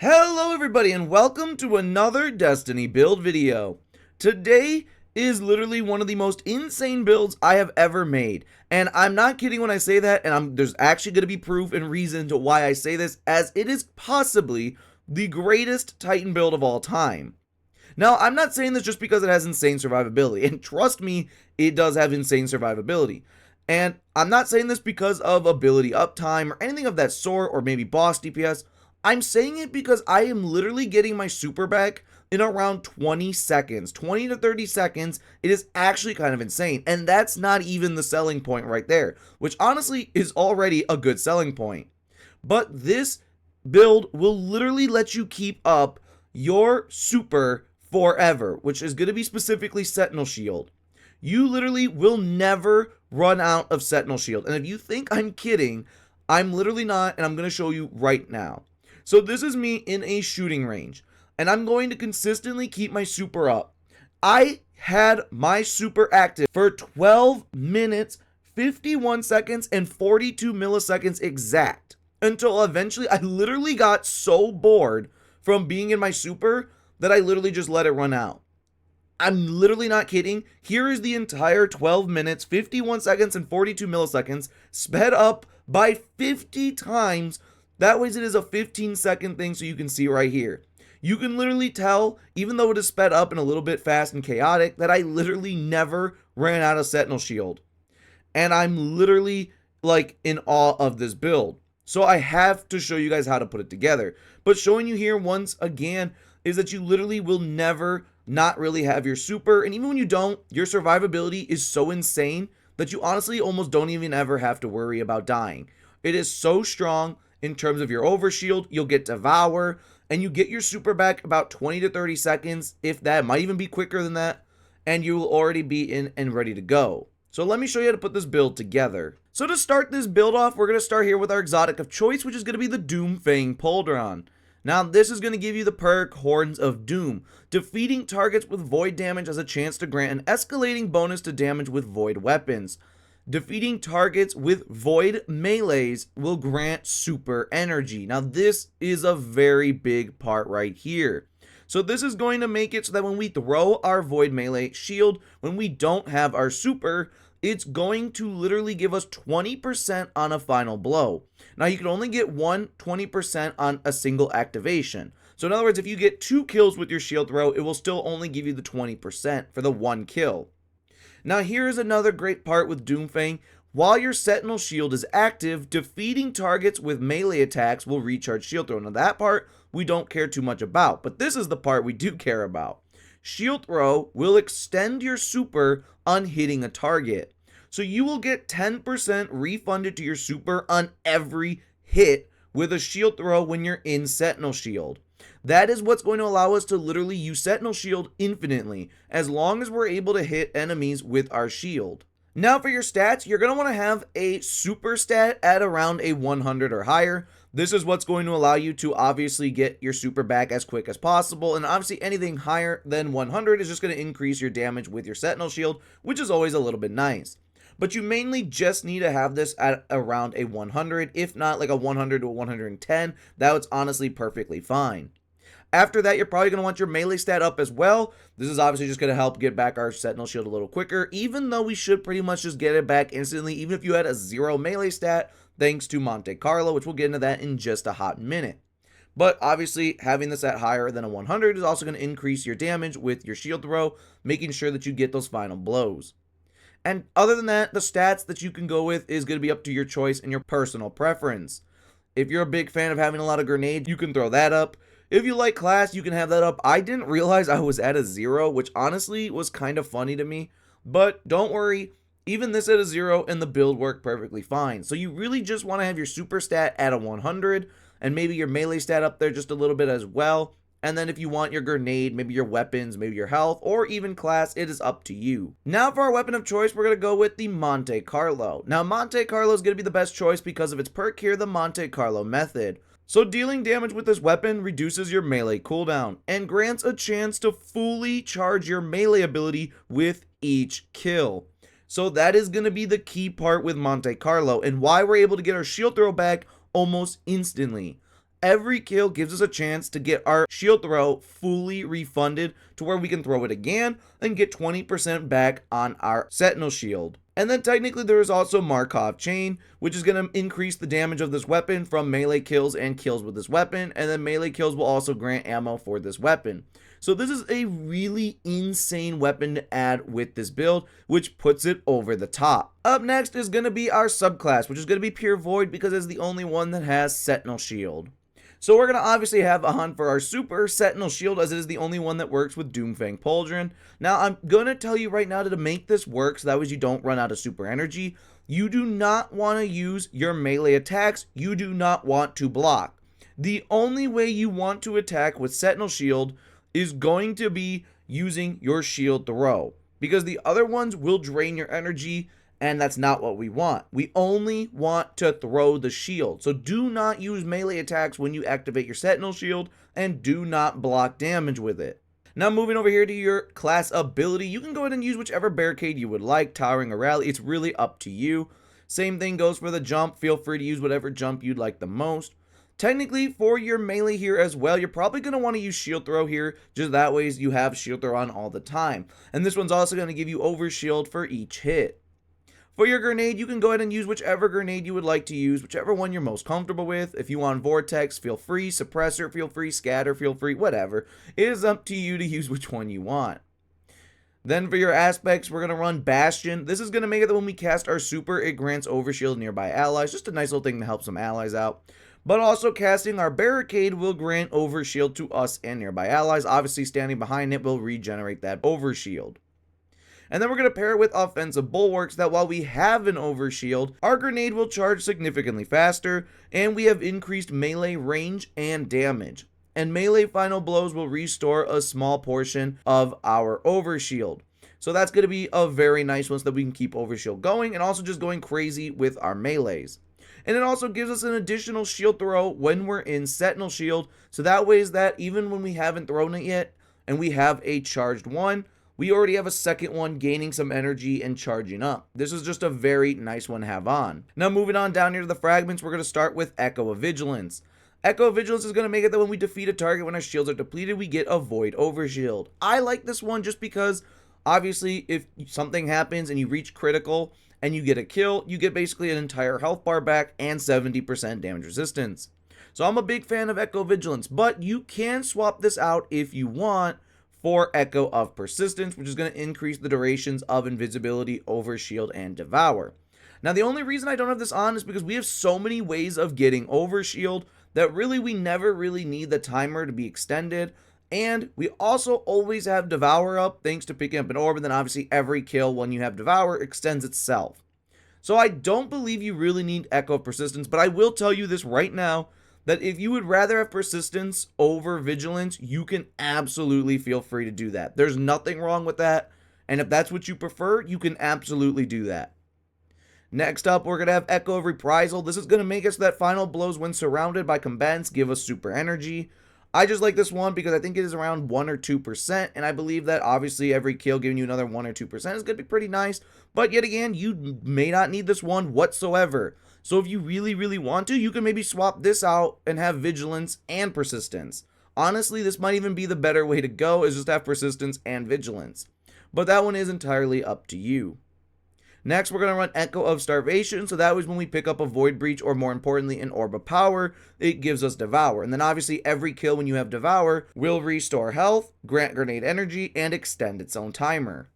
Hello everybody and welcome to another Destiny build video. Today is literally one of the most insane builds I have ever made. And I'm not kidding when I say that, and there's actually going to be proof and reason to why I say this, as it is possibly the greatest Titan build of all time. Now, I'm not saying this just because it has insane survivability, and trust me, it does have insane survivability. And I'm not saying this because of ability uptime or anything of that sort, or maybe boss DPS. I'm saying it because I am literally getting my super back in around 20 seconds, 20 to 30 seconds. It is actually kind of insane, and that's not even the selling point right there, which honestly is already a good selling point. But this build will literally let you keep up your super forever, which is going to be specifically Sentinel Shield. You literally will never run out of Sentinel Shield, and if you think I'm kidding, I'm literally not, and I'm going to show you right now. So this is me in a shooting range, and I'm going to consistently keep my super up. I had my super active for 12 minutes, 51 seconds, and 42 milliseconds exact, until eventually I literally got so bored from being in my super that I literally just let it run out. I'm literally not kidding. Here is the entire 12 minutes, 51 seconds, and 42 milliseconds sped up by 50 times. That way it is a 15-second thing, so you can see right here. You can literally tell, even though it is sped up and a little bit fast and chaotic, that I literally never ran out of Sentinel Shield. And I'm literally like in awe of this build. So I have to show you guys how to put it together. But showing you here once again is that you literally will never not really have your super. And even when you don't, your survivability is so insane that you honestly almost don't even ever have to worry about dying. It is so strong. In terms of your Overshield, you'll get Devour, and you get your super back about 20 to 30 seconds, if that, might even be quicker than that, and you will already be in and ready to go. So let me show you how to put this build together. So to start this build off, we're going to start here with our exotic of choice, which is going to be the Doom Fang Pauldron. Now this is going to give you the perk Horns of Doom. Defeating targets with void damage has a chance to grant an escalating bonus to damage with void weapons. Defeating targets with void melees will grant super energy. Now this is a very big part right here. So this is going to make it so that when we throw our void melee shield, when we don't have our super, it's going to literally give us 20% on a final blow. Now you can only get 20% on a single activation. So in other words, if you get 2 kills with your shield throw, it will still only give you the 20% for the 1 kill. Now here is another great part with Doom Fang. While your Sentinel Shield is active, defeating targets with melee attacks will recharge shield throw. Now that part we don't care too much about, but this is the part we do care about. Shield throw will extend your super on hitting a target. So you will get 10% refunded to your super on every hit with a shield throw when you're in Sentinel Shield. That is what's going to allow us to literally use Sentinel Shield infinitely, as long as we're able to hit enemies with our shield. Now for your stats, you're going to want to have a super stat at around a 100 or higher. This is what's going to allow you to obviously get your super back as quick as possible, and obviously anything higher than 100 is just going to increase your damage with your Sentinel Shield, which is always a little bit nice. But you mainly just need to have this at around a 100, if not like a 100 to 110. That's honestly perfectly fine. After that, you're probably going to want your melee stat up as well. This is obviously just going to help get back our Sentinel Shield a little quicker, even though we should pretty much just get it back instantly, even if you had a 0 melee stat, thanks to Monte Carlo, which we'll get into that in just a hot minute. But obviously, having this at higher than a 100 is also going to increase your damage with your shield throw, making sure that you get those final blows. And other than that, the stats that you can go with is going to be up to your choice and your personal preference. If you're a big fan of having a lot of grenades, you can throw that up. If you like class, you can have that up. I didn't realize I was at a 0, which honestly was kind of funny to me. But don't worry, even this at a 0 and the build worked perfectly fine. So you really just want to have your super stat at a 100 and maybe your melee stat up there just a little bit as well. And then if you want your grenade, maybe your weapons, maybe your health, or even class, it is up to you. Now for our weapon of choice, we're going to go with the Monte Carlo. Now Monte Carlo is going to be the best choice because of its perk here, the Monte Carlo method. So dealing damage with this weapon reduces your melee cooldown and grants a chance to fully charge your melee ability with each kill. So that is going to be the key part with Monte Carlo and why we're able to get our shield throw back almost instantly. Every kill gives us a chance to get our shield throw fully refunded to where we can throw it again and get 20% back on our Sentinel shield. And then technically there is also Markov Chain, which is going to increase the damage of this weapon from melee kills and kills with this weapon, and then melee kills will also grant ammo for this weapon. So this is a really insane weapon to add with this build, which puts it over the top. Up next is going to be our subclass, which is going to be Pure Void because it's the only one that has Sentinel Shield. So we're going to obviously have a hunt for our super Sentinel Shield, as it is the only one that works with Doom Fang Pauldron. Now I'm going to tell you right now to make this work so that way you don't run out of super energy, you do not want to use your melee attacks, you do not want to block. The only way you want to attack with Sentinel Shield is going to be using your shield throw, because the other ones will drain your energy, and that's not what we want. We only want to throw the shield. So do not use melee attacks when you activate your Sentinel shield, and do not block damage with it. Now moving over here to your class ability, you can go ahead and use whichever barricade you would like, towering or rally, it's really up to you. Same thing goes for the jump, feel free to use whatever jump you'd like the most. Technically, for your melee here as well, you're probably going to want to use shield throw here, just that way you have shield throw on all the time. And this one's also going to give you overshield for each hit. For your grenade, you can go ahead and use whichever grenade you would like to use, whichever one you're most comfortable with. If you want Vortex, feel free. Suppressor, feel free. Scatter, feel free. Whatever. It is up to you to use which one you want. Then for your aspects, we're going to run Bastion. This is going to make it that when we cast our super, it grants Overshield nearby allies. Just a nice little thing to help some allies out. But also casting our Barricade will grant Overshield to us and nearby allies. Obviously, standing behind it will regenerate that Overshield. And then we're going to pair it with Offensive Bulwarks, that while we have an Overshield, our grenade will charge significantly faster, and we have increased melee range and damage. And melee final blows will restore a small portion of our Overshield. So that's going to be a very nice one so that we can keep Overshield going, and also just going crazy with our melees. And it also gives us an additional shield throw when we're in Sentinel Shield, so that way is that even when we haven't thrown it yet, and we have a charged one, we already have a second one gaining some energy and charging up. This is just a very nice one to have on. Now moving on down here to the fragments, we're going to start with Echo of Vigilance. Echo of Vigilance is going to make it that when we defeat a target when our shields are depleted, we get a Void Overshield. I like this one just because, obviously, if something happens and you reach critical and you get a kill, you get basically an entire health bar back and 70% damage resistance. So I'm a big fan of Echo Vigilance, but you can swap this out if you want for Echo of Persistence, which is going to increase the durations of Invisibility, Overshield, and Devour. Now, the only reason I don't have this on is because we have so many ways of getting Overshield that really we never really need the timer to be extended. And we also always have Devour up thanks to picking up an orb, and then obviously every kill when you have Devour extends itself. So I don't believe you really need Echo of Persistence, but I will tell you this right now, that if you would rather have Persistence over Vigilance, you can absolutely feel free to do that. There's nothing wrong with that, and if that's what you prefer, you can absolutely do that. Next up, we're going to have Echo of Reprisal. This is going to make us so that final blows when surrounded by combatants give us super energy. I just like this one because I think it is around 1 or 2%, and I believe that obviously every kill giving you another 1 or 2% is going to be pretty nice, but yet again, you may not need this one whatsoever. So if you really, really want to, you can maybe swap this out and have Vigilance and Persistence. Honestly, this might even be the better way to go, is just have Persistence and Vigilance. But that one is entirely up to you. Next, we're going to run Echo of Starvation, so that was when we pick up a Void Breach, or more importantly, an Orb of Power, it gives us Devour. And then obviously every kill when you have Devour will restore health, grant grenade energy, and extend its own timer.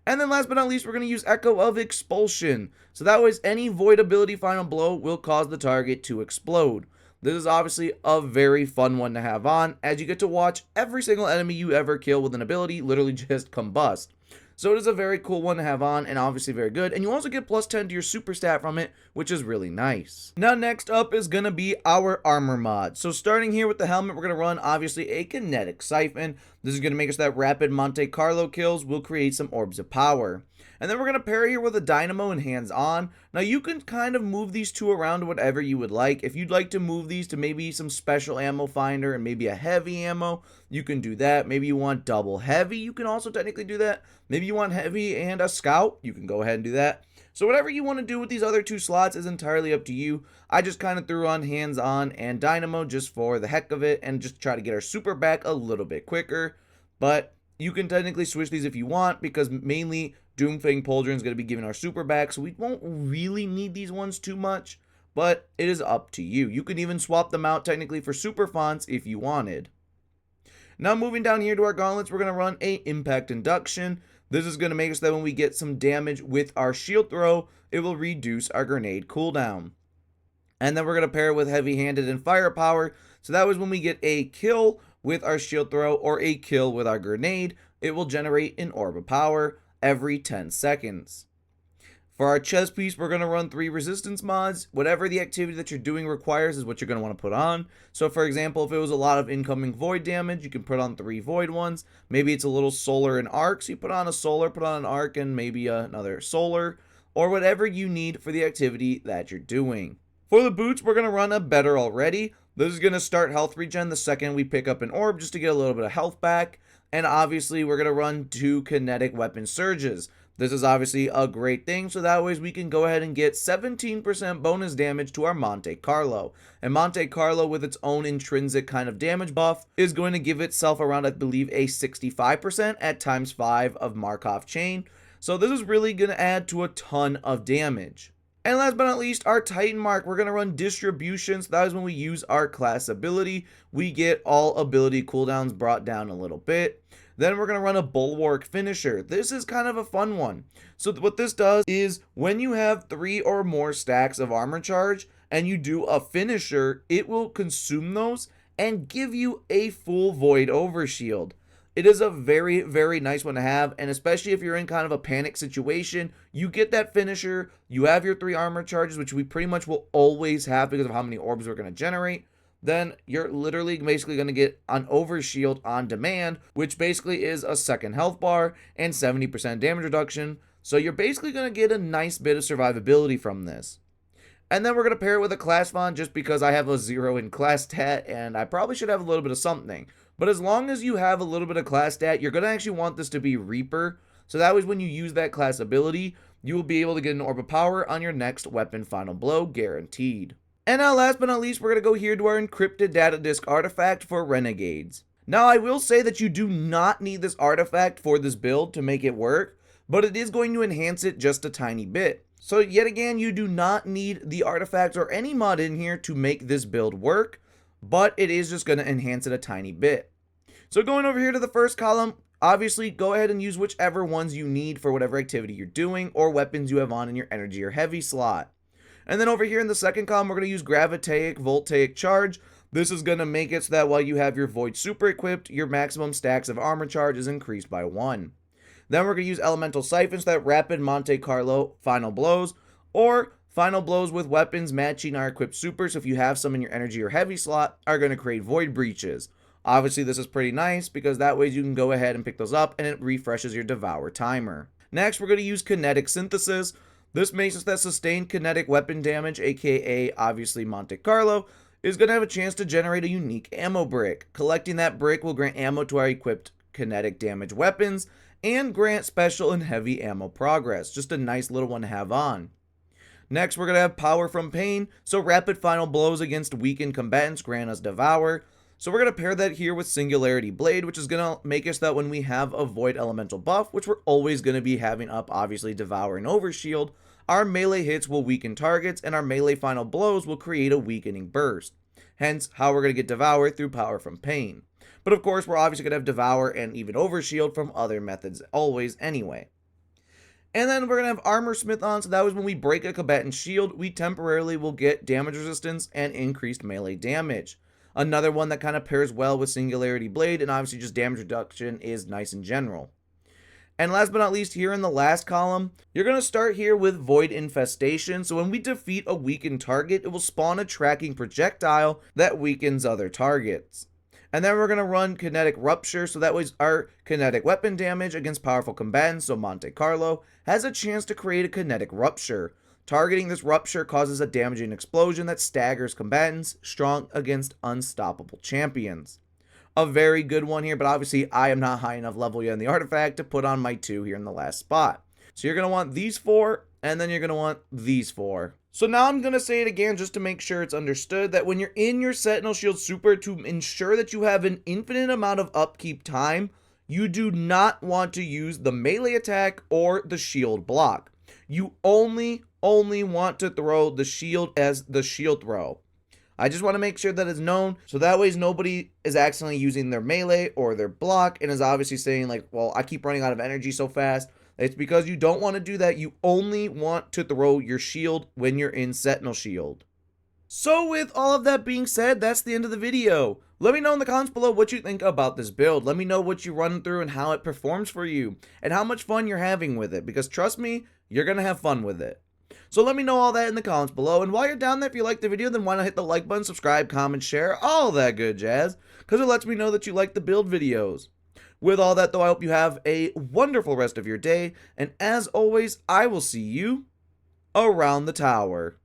And then last but not least, we're going to use Echo of Expulsion. So that way, any Void ability final blow will cause the target to explode. This is obviously a very fun one to have on, as you get to watch every single enemy you ever kill with an ability literally just combust. So it is a very cool one to have on, and obviously very good. And you also get plus 10 to your super stat from it, which is really nice. Now next up is going to be our armor mod. So starting here with the helmet, we're going to run obviously a kinetic siphon. This is going to make us that rapid Monte Carlo kills will create some orbs of power. And then we're going to pair here with a dynamo and hands-on. Now you can kind of move these two around to whatever you would like. If you'd like to move these to maybe some special ammo finder and maybe a heavy ammo, you can do that. Maybe you want double heavy, you can also technically do that. Maybe you want heavy and a scout, you can go ahead and do that. So whatever you want to do with these other two slots is entirely up to you. I just kind of threw on hands-on and dynamo just for the heck of it and just try to get our super back a little bit quicker. But you can technically switch these if you want, because mainly Doom Fang Pauldron is going to be giving our super back, so we won't really need these ones too much, but it is up to you. You can even swap them out technically for super fonts if you wanted. Now moving down here to our gauntlets, we're going to run a impact induction. This is going to make us that when we get some damage with our shield throw, it will reduce our grenade cooldown. And then we're going to pair it with heavy-handed and firepower, so that was when we get a kill with our shield throw or a kill with our grenade, it will generate an orb of power every 10 seconds. For our chest piece, we're going to run 3 resistance mods. Whatever the activity that you're doing requires is what you're going to want to put on. So for example, if it was a lot of incoming void damage, you can put on 3 void ones. Maybe it's a little solar and arc, so you put on a solar, put on an arc, and maybe another solar, or whatever you need for the activity that you're doing. For the boots, we're going to run a better already. This is going to start health regen the second we pick up an orb just to get a little bit of health back. And obviously, we're going to run 2 kinetic weapon surges. This is obviously a great thing, so that way we can go ahead and get 17% bonus damage to our Monte Carlo. And Monte Carlo, with its own intrinsic kind of damage buff, is going to give itself around, I believe, a 65% at ×5 of Markov chain. So this is really going to add to a ton of damage. And last but not least, our Titan Mark, we're going to run distribution, so that is when we use our class ability. We get all ability cooldowns brought down a little bit. Then we're going to run a Bulwark finisher. This is kind of a fun one. So what this does is when you have 3 or more stacks of armor charge and you do a finisher, it will consume those and give you a full void overshield. It is a very, very nice one to have, and especially if you're in kind of a panic situation, you get that finisher, you have your 3 armor charges, which we pretty much will always have because of how many orbs we're going to generate, then you're literally basically going to get an overshield on demand, which basically is a second health bar and 70% damage reduction, so you're basically going to get a nice bit of survivability from this. And then we're going to pair it with a class font just because I have a 0 in class stat, and I probably should have a little bit of something. But as long as you have a little bit of class stat, you're going to actually want this to be Reaper. So that way when you use that class ability, you will be able to get an orb of power on your next weapon final blow, guaranteed. And now last but not least, we're going to go here to our encrypted data disk artifact for renegades. Now I will say that you do not need this artifact for this build to make it work, but it is going to enhance it just a tiny bit. So yet again, you do not need the artifacts or any mod in here to make this build work, but it is just going to enhance it a tiny bit. So going over here to the first column, obviously go ahead and use whichever ones you need for whatever activity you're doing or weapons you have on in your energy or heavy slot. And then over here in the second column, we're going to use Gravitaic Voltaic Charge. This is going to make it so that while you have your Void super equipped, your maximum stacks of armor charge is increased by 1. Then we're going to use Elemental Siphon, so that rapid Monte Carlo final blows, or final blows with weapons matching our equipped supers. So if you have some in your energy or heavy slot, are going to create Void Breaches. Obviously, this is pretty nice because that way you can go ahead and pick those up and it refreshes your Devour timer. Next, we're going to use Kinetic Synthesis. This makes us that sustained kinetic weapon damage, aka obviously Monte Carlo, is going to have a chance to generate a unique ammo brick. Collecting that brick will grant ammo to our equipped kinetic damage weapons and grant special and heavy ammo progress. Just a nice little one to have on. Next, we're going to have Power from Pain, so rapid final blows against weakened combatants grant us Devour. So we're going to pair that here with Singularity Blade, which is going to make us that when we have a Void Elemental buff, which we're always going to be having up, obviously Devour and Overshield, our melee hits will weaken targets, and our melee final blows will create a weakening burst. Hence, how we're going to get Devour through Power from Pain. But of course, we're obviously going to have Devour and even Overshield from other methods always anyway. And then we're going to have Armor Smith on, so that was when we break a combatant's shield, we temporarily will get damage resistance and increased melee damage. Another one that kind of pairs well with Singularity Blade, and obviously just damage reduction is nice in general. And last but not least, here in the last column, you're going to start here with Void Infestation. So when we defeat a weakened target, it will spawn a tracking projectile that weakens other targets. And then we're going to run Kinetic Rupture, so that way our kinetic weapon damage against powerful combatants, so Monte Carlo, has a chance to create a Kinetic Rupture. Targeting this rupture causes a damaging explosion that staggers combatants, strong against unstoppable champions. A very good one here, but obviously I am not high enough level yet in the artifact to put on my 2 here in the last spot. So you're going to want these 4, and then you're going to want these 4. So now I'm going to say it again just to make sure it's understood that when you're in your Sentinel Shield Super, to ensure that you have an infinite amount of upkeep time, you do not want to use the melee attack or the shield block. You only want to throw the shield as the shield throw. I just want to make sure that it's known, so that way nobody is accidentally using their melee or their block and is obviously saying like, well, I keep running out of energy so fast. It's because you don't want to do that. You only want to throw your shield when you're in Sentinel Shield. So with all of that being said, that's the end of the video. Let me know in the comments below what you think about this build. Let me know what you run through and how it performs for you, and how much fun you're having with it, because trust me, you're going to have fun with it. So let me know all that in the comments below, and while you're down there, if you liked the video, then why not hit the like button, subscribe, comment, share, all that good jazz, because it lets me know that you like the build videos. With all that though, I hope you have a wonderful rest of your day, and as always, I will see you around the tower.